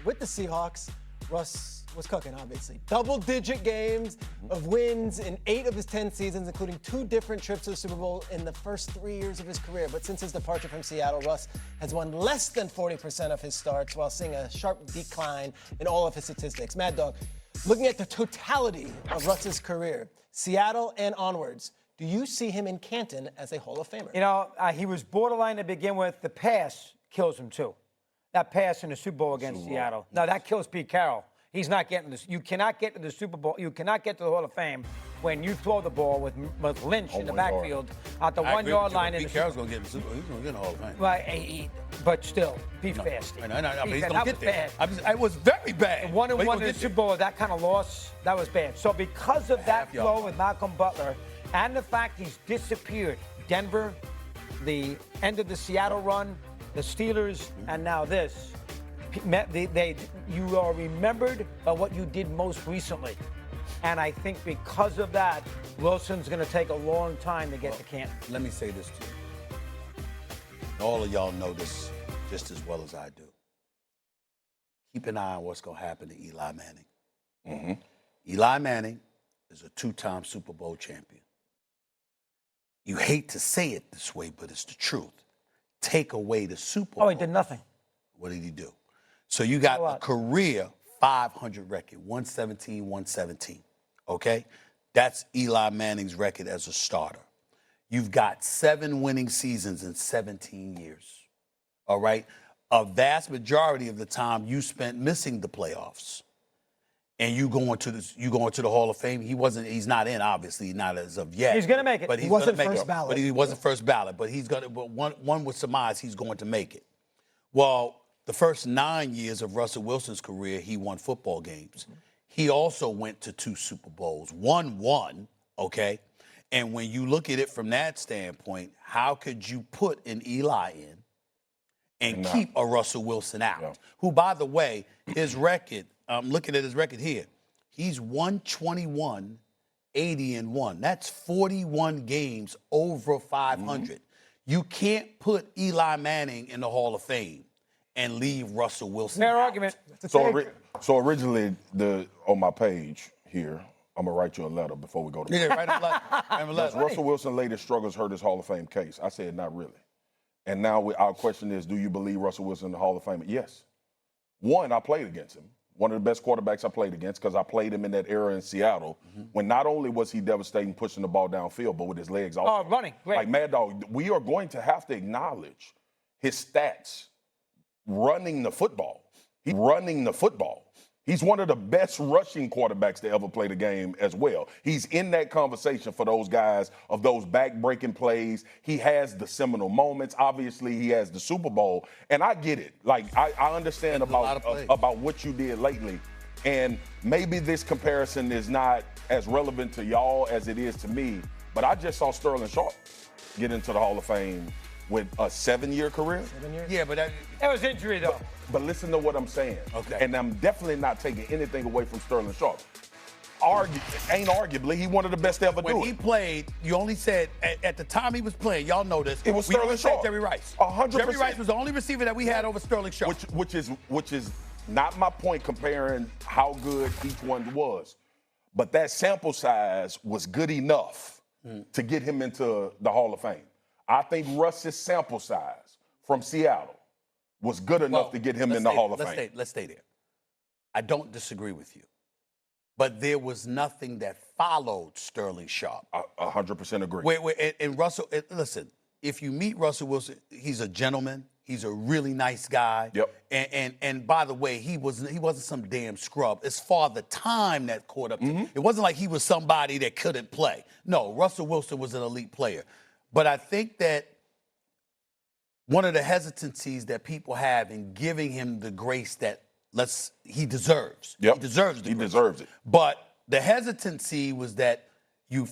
with the Seahawks, Russ was cooking, obviously. Double-digit games of wins in 8 of his 10 seasons, including 2 different trips to the Super Bowl in the first 3 years of his career. But since his departure from Seattle, Russ has won less than 40% of his starts while seeing a sharp decline in all of his statistics. Mad Dog, looking at the totality of Russ's career, Seattle and onwards, do you see him in Canton as a Hall of Famer? You know, he was borderline to begin with. The pass kills him, too. That pass in the Super Bowl against Seattle. No, that kills Pete Carroll. He's not getting this. You cannot get to the Super Bowl. You cannot get to the Hall of Fame when you throw the ball with Lynch in the backfield at the 1 yard line. Pete Carroll's going to get in the Super Bowl. He's going to get in the Hall of Fame. Right, but still, be fast. No, but he's going to get there. It was very bad. And 1-1 in the Super Bowl, that kind of loss, that was bad. So because of that flow with Malcolm Butler and the fact he's disappeared, Denver, the end of the Seattle run, the Steelers, and now this, you are remembered by what you did most recently. And I think because of that, Wilson's going to take a long time to get to Canton. Let me say this to you. All of y'all know this just as well as I do. Keep an eye on what's going to happen to Eli Manning. Eli Manning is a 2-time Super Bowl champion. You hate to say it this way, but it's the truth. Take away the Super Bowl. Oh, he did nothing. What did he do? So you got a career 500 record, 117, 117. Okay? That's Eli Manning's record as a starter. You've got 7 winning seasons in 17 years. All right? A vast majority of the time you spent missing the playoffs. And you going to the Hall of Fame. He's not in, obviously, not as of yet. He's going to make it. But he wasn't first ballot. But he wasn't first ballot. But he's going to. But one would surmise he's going to make it. Well, the first 9 years of Russell Wilson's career, he won football games. He also went to 2 Super Bowls, won one. Okay, and when you look at it from that standpoint, how could you put an Eli in and keep a Russell Wilson out? Yeah. Who, by the way, his record. I'm looking at his record here. He's 121, 80-1. That's 41 games over 500. You can't put Eli Manning in the Hall of Fame and leave Russell Wilson Fair out. argument. So originally, on my page here, I'm going to write you a letter before we go to write a letter. Does Russell Wilson's latest struggles hurt his Hall of Fame case? I said not really. And now our question is, do you believe Russell Wilson in the Hall of Fame? Yes. One, I played against him. One of the best quarterbacks I played against because I played him in that era in Seattle when not only was he devastating pushing the ball downfield, but with his legs also. Oh, running. Great. Like Mad Dog, we are going to have to acknowledge his stats running the football. He's running the football. He's one of the best rushing quarterbacks to ever play the game as well. He's in that conversation for those guys of those back-breaking plays. He has the seminal moments. Obviously, he has the Super Bowl. And I get it. Like, I understand about what you did lately. And maybe this comparison is not as relevant to y'all as it is to me. But I just saw Sterling Sharp get into the Hall of Fame with a 7-year carear. 7 years? Yeah, but that was injury, though. But listen to what I'm saying. Okay. And I'm definitely not taking anything away from Sterling Sharp. Arguably, he one of the best to ever do it. When he played, you only said, at the time he was playing, y'all know this. It was Sterling Sharp. Jerry Rice. 100%. Jerry Rice was the only receiver that we had over Sterling Sharp. Which is not my point comparing how good each one was. But that sample size was good enough to get him into the Hall of Fame. I think Russ's sample size from Seattle was good enough to get him in the Hall of Fame. Let's stay there. I don't disagree with you. But there was nothing that followed Sterling Sharp. 100% agree. And Russell, listen, if you meet Russell Wilson, he's a gentleman. He's a really nice guy. Yep. And by the way, he wasn't some damn scrub. As far as the time that caught up to him, it wasn't like he was somebody that couldn't play. No, Russell Wilson was an elite player. But I think that one of the hesitancies that people have in giving him the grace that he deserves. Yep. He deserves He deserves it. But the hesitancy was that you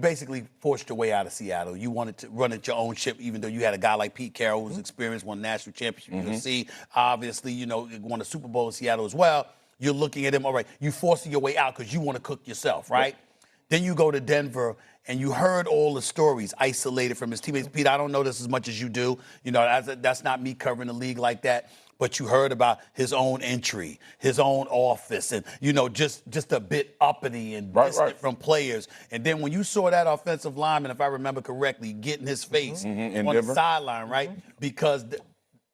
basically forced your way out of Seattle. You wanted to run at your own ship, even though you had a guy like Pete Carroll who's experienced, won national championship, UFC, obviously, won a Super Bowl in Seattle as well. You're looking at him, all right, you forcing your way out because you want to cook yourself, right? Yep. Then you go to Denver, and you heard all the stories isolated from his teammates. Pete, I don't know this as much as you do. That's not me covering the league like that. but you heard about his own entry, his own office, and, just a bit uppity and distant from players. And then when you saw that offensive lineman, if I remember correctly, get in his face on the sideline, right? Because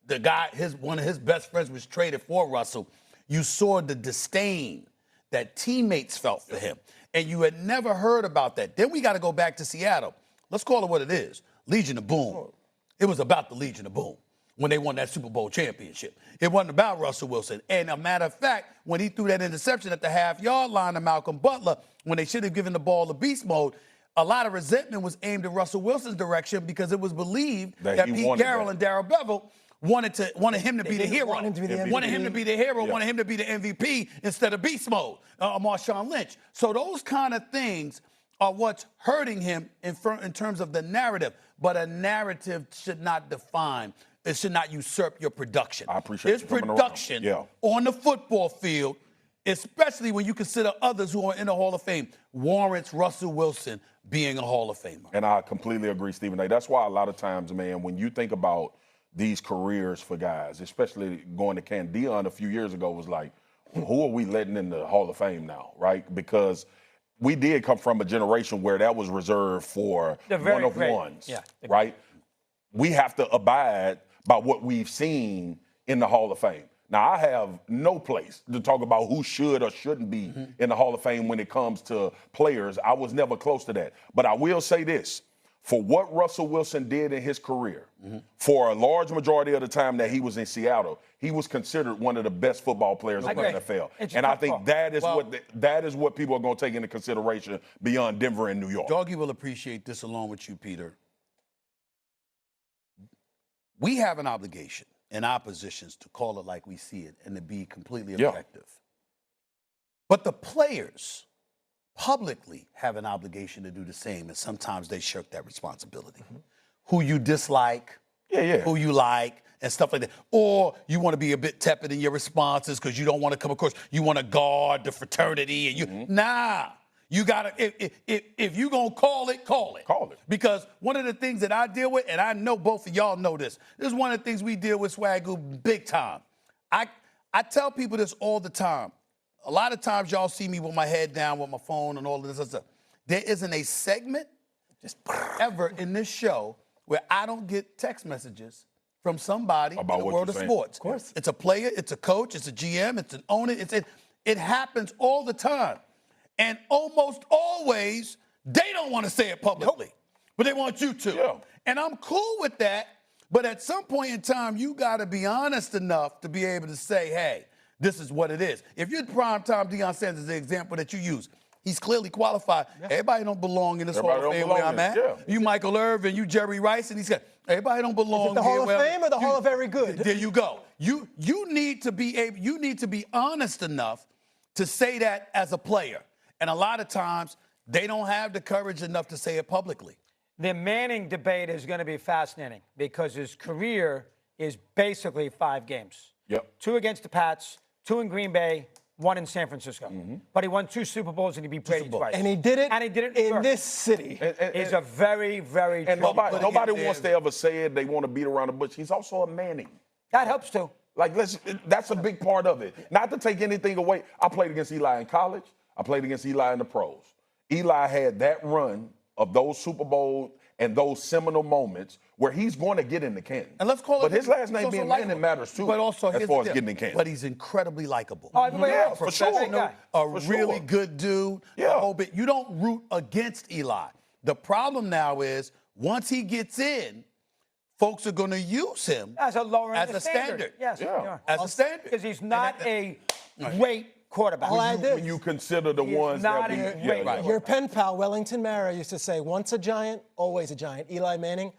the guy, one of his best friends was traded for Russell. You saw the disdain that teammates felt for him. And you had never heard about that. Then we got to go back to Seattle. Let's call it what it is. Legion of Boom. It was about the Legion of Boom when they won that Super Bowl championship. It wasn't about Russell Wilson. And a matter of fact, when he threw that interception at the half-yard line to Malcolm Butler, when they should have given the ball to beast mode, a lot of resentment was aimed at Russell Wilson's direction because it was believed that Pete Carroll and Darrell Bevell wanted him to be the hero. Wanted him to be the hero, wanted him to be the MVP instead of beast mode, Marshawn Lynch. So those kind of things are what's hurting him in terms of the narrative. But a narrative should not define, it should not usurp your production. I appreciate There's production on the football field, especially when you consider others who are in the Hall of Fame, warrants Russell Wilson being a Hall of Famer. And I completely agree, Stephen A. That's why a lot of times, man, when you think about these careers for guys, especially going to Canton, Deion a few years ago was like, who are we letting in the Hall of Fame now, right? Because we did come from a generation where that was reserved for one-of-ones, right? We have to abide by what we've seen in the Hall of Fame. Now, I have no place to talk about who should or shouldn't be in the Hall of Fame when it comes to players. I was never close to that. But I will say this. For what Russell Wilson did in his career, for a large majority of the time that he was in Seattle, he was considered one of the best football players in the NFL. And I think that is what people are going to take into consideration beyond Denver and New York. Doggy will appreciate this along with you, Peter. We have an obligation in our positions to call it like we see it and to be completely objective. But the players publicly have an obligation to do the same, and sometimes they shirk that responsibility. Who you dislike, who you like, and stuff like that. Or you want to be a bit tepid in your responses because you don't want to come across, you want to guard the fraternity. And you got to, if you're going to call it. Call it. Because one of the things that I deal with, and I know both of y'all know this is one of the things we deal with, Swagoo, big time. I tell people this all the time. A lot of times y'all see me with my head down with my phone and all of this other stuff. There isn't a segment ever in this show where I don't get text messages from somebody about in the world of sports. Of course. It's a player, it's a coach, it's a GM, it's an owner. It happens all the time. And almost always, they don't want to say it publicly, but they want you to. Yeah. And I'm cool with that, but at some point in time, you got to be honest enough to be able to say, hey, this is what it is. If you're primetime Deion Sanders is the example that you use, he's clearly qualified. Everybody don't belong in this Hall of Fame where I'm at. You Michael Irvin, you Jerry Rice, and he's got everybody don't belong. Is it the Hall of Fame or the Hall of Very Good? There you go. You need to be honest enough to say that as a player. And a lot of times they don't have the courage enough to say it publicly. The Manning debate is going to be fascinating because his career is basically 5 games. 2 against the Pats, 2 in Green Bay, 1 in San Francisco. But he won 2 Super Bowls and he beat Brady twice. And he did it in this city. It's a very, very and nobody wants to ever say it. They want to beat around the bush. He's also a Manning. That helps too. That's a big part of it. Not to take anything away. I played against Eli in college. I played against Eli in the pros. Eli had that run of those Super Bowls and those seminal moments where he's going to get into Canton. And let's call it. But his last name being Manning matters too. But also as far as getting in Canton. But he's incredibly likable. Yeah, for sure. A really good dude. Yeah. You don't root against Eli. The problem now is once he gets in, folks are going to use him as a standard. Yes, as a standard. Because he's not a great quarterback. When you consider the ones that we... Your pen pal, Wellington Mara, used to say, once a giant, always a giant. Eli Manning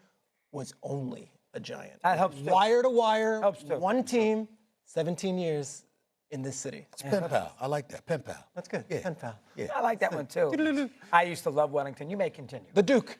was only a giant. That helps too. Wire to wire, helps too. One team, 17 years in this city. It's pen pal. I like that. Pen pal. That's good. Pen pal. I like that one too. I used to love Wellington. You may continue. The Duke.